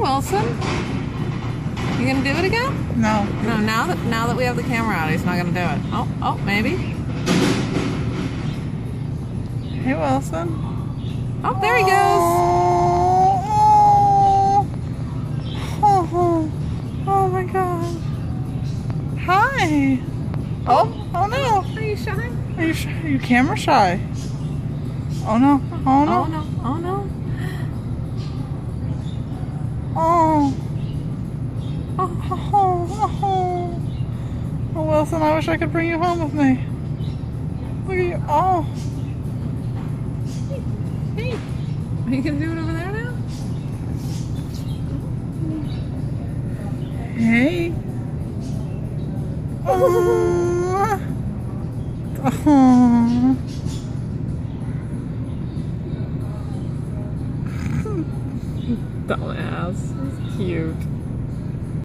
Wilson. You gonna do it again? No. No, now that we have the camera out, he's not gonna do it. Oh, maybe. Hey, Wilson. Oh, there he goes. Oh my God. Hi. Oh no. Are you shy? Are you shy? Are you camera shy? Oh no. Oh no. Oh no. Oh no. Oh. Oh. Oh, Wilson, I wish I could bring you home with me. Look at you. Oh. Hey. Are you gonna do it over there now? Hey. Oh. Dumbass. He's cute.